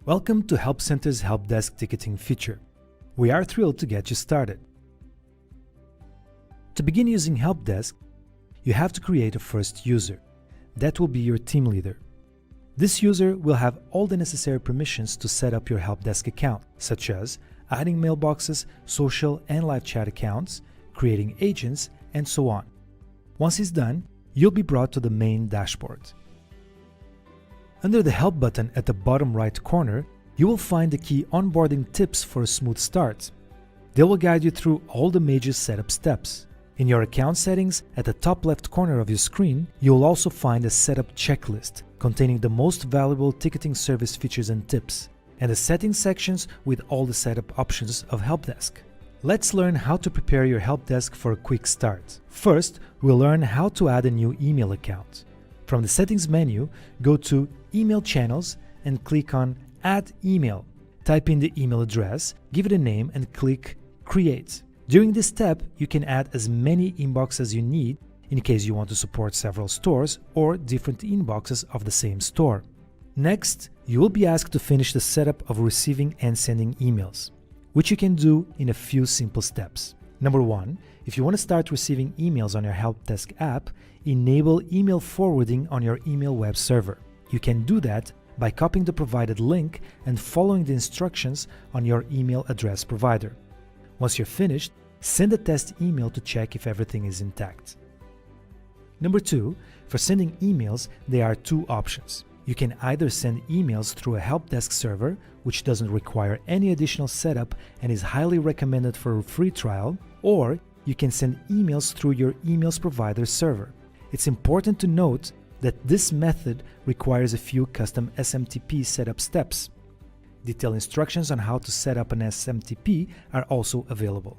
Welcome to Help Center's Help Desk ticketing feature. We are thrilled to get you started. To begin using Help Desk, you have to create a first user. That will be your team leader. This user will have all the necessary permissions to set up your Help Desk account, such as adding mailboxes, social and live chat accounts, creating agents, and so on. Once he's done, you'll be brought to the main dashboard. Under the Help button at the bottom right corner, you will find the key onboarding tips for a smooth start. They will guide you through all the major setup steps. In your account settings, at the top left corner of your screen, you will also find a setup checklist containing the most valuable ticketing service features and tips, and the settings sections with all the setup options of Help Desk. Let's learn how to prepare your Help Desk for a quick start. First, we'll learn how to add a new email account. From the settings menu, go to Email Channels and click on Add Email. Type in the email address, give it a name and click Create. During this step, you can add as many inboxes as you need in case you want to support several stores or different inboxes of the same store. Next, you will be asked to finish the setup of receiving and sending emails, which you can do in a few simple steps. Number 1, if you want to start receiving emails on your Help Desk app, enable email forwarding on your email web server. You can do that by copying the provided link and following the instructions on your email address provider. Once you're finished, send a test email to check if everything is intact. Number 2, for sending emails, there are two options. You can either send emails through a Help Desk server, which doesn't require any additional setup and is highly recommended for a free trial, or you can send emails through your emails provider server. It's important to note that this method requires a few custom SMTP setup steps. Detailed instructions on how to set up an SMTP are also available.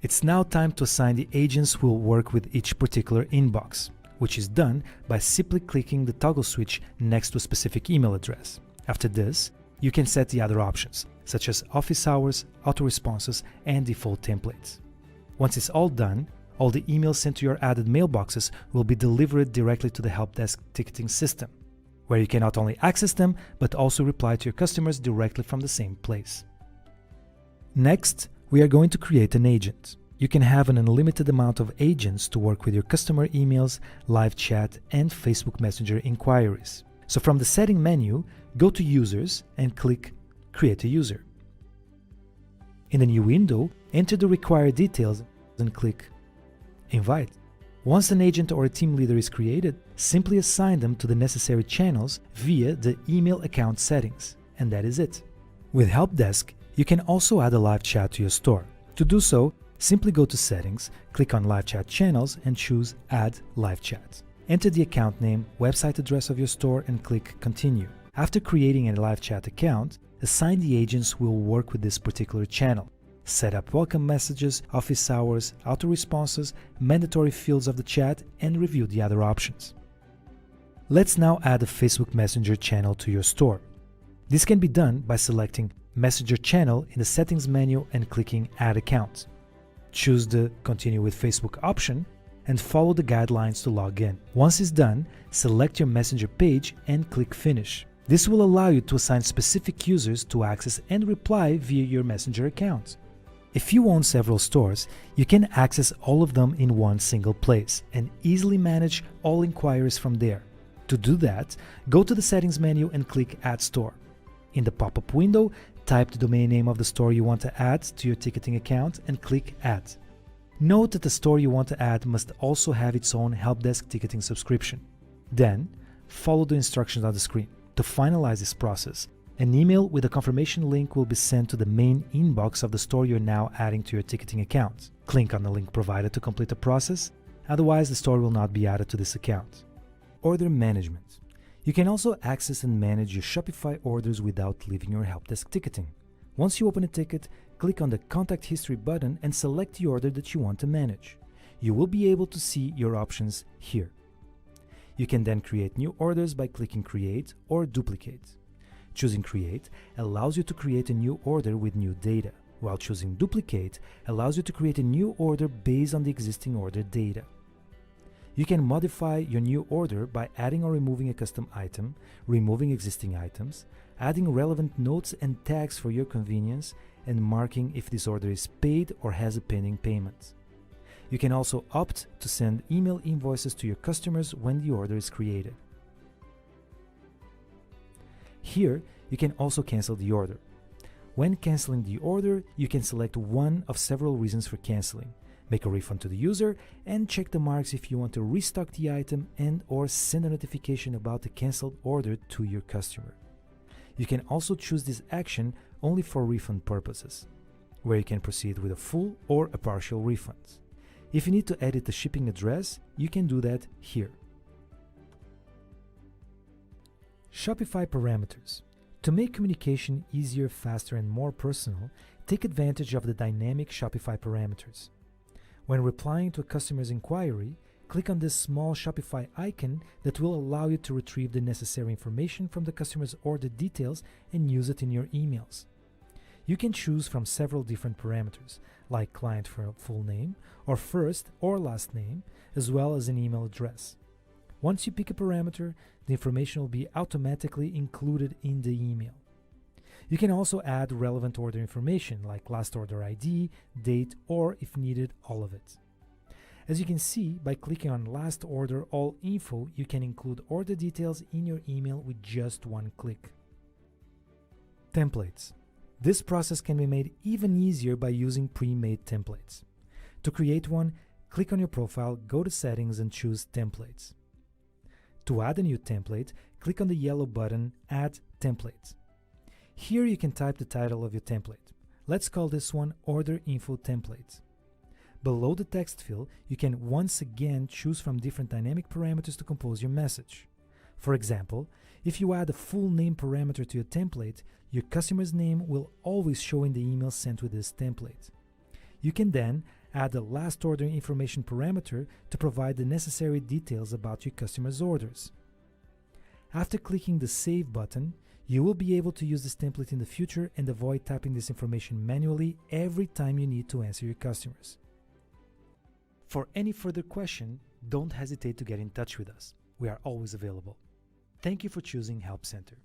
It's now time to assign the agents who will work with each particular inbox, which is done by simply clicking the toggle switch next to a specific email address. After this, you can set the other options, such as office hours, auto-responses, and default templates. Once it's all done, all the emails sent to your added mailboxes will be delivered directly to the Help Desk ticketing system, where you can not only access them, but also reply to your customers directly from the same place. Next, we are going to create an agent. You can have an unlimited amount of agents to work with your customer emails, live chat, and Facebook Messenger inquiries. So from the setting menu, go to Users and click Create a User. In the new window, enter the required details and click Invite. Once an agent or a team leader is created, simply assign them to the necessary channels via the email account settings, and that is it. With Help Desk, you can also add a live chat to your store. To do so, simply go to Settings, click on Live Chat Channels and choose Add Live Chat. Enter the account name, website address of your store and click Continue. After creating a live chat account, assign the agents who will work with this particular channel. Set up welcome messages, office hours, auto-responses, mandatory fields of the chat, and review the other options. Let's now add a Facebook Messenger channel to your store. This can be done by selecting Messenger Channel in the Settings menu and clicking Add Account. Choose the Continue with Facebook option and follow the guidelines to log in. Once it's done, select your Messenger page and click Finish. This will allow you to assign specific users to access and reply via your Messenger account. If you own several stores, you can access all of them in one single place and easily manage all inquiries from there. To do that, go to the Settings menu and click Add Store. In the pop-up window, type the domain name of the store you want to add to your ticketing account and click Add. Note that the store you want to add must also have its own Help Desk ticketing subscription. Then, follow the instructions on the screen. To finalize this process, an email with a confirmation link will be sent to the main inbox of the store you're now adding to your ticketing account. Click on the link provided to complete the process, otherwise the store will not be added to this account. Order management. You can also access and manage your Shopify orders without leaving your Help Desk ticketing. Once you open a ticket, click on the Contact History button and select the order that you want to manage. You will be able to see your options here. You can then create new orders by clicking Create or Duplicate. Choosing Create allows you to create a new order with new data, while choosing Duplicate allows you to create a new order based on the existing order data. You can modify your new order by adding or removing a custom item, removing existing items, adding relevant notes and tags for your convenience, and marking if this order is paid or has a pending payment. You can also opt to send email invoices to your customers when the order is created. Here, you can also cancel the order. When canceling the order, you can select one of several reasons for canceling, make a refund to the user, and check the marks if you want to restock the item and or send a notification about the canceled order to your customer. You can also choose this action only for refund purposes, where you can proceed with a full or a partial refund. If you need to edit the shipping address, you can do that here. Shopify parameters. To make communication easier, faster, and more personal, take advantage of the dynamic Shopify parameters. When replying to a customer's inquiry, click on this small Shopify icon that will allow you to retrieve the necessary information from the customer's order details and use it in your emails. You can choose from several different parameters, like client full name, or first or last name, as well as an email address. Once you pick a parameter, the information will be automatically included in the email. You can also add relevant order information like last order ID, date, or if needed, all of it. As you can see, by clicking on Last Order All Info, you can include order details in your email with just one click. Templates. This process can be made even easier by using pre-made templates. To create one, click on your profile, go to Settings, and choose Templates. To add a new template, click on the yellow button Add Template. Here you can type the title of your template. Let's call this one Order Info Template. Below the text field, you can once again choose from different dynamic parameters to compose your message. For example, if you add a full name parameter to your template, your customer's name will always show in the email sent with this template. You can then add the last order information parameter to provide the necessary details about your customer's orders. After clicking the Save button, you will be able to use this template in the future and avoid typing this information manually every time you need to answer your customers. For any further question, don't hesitate to get in touch with us. We are always available. Thank you for choosing Help Center.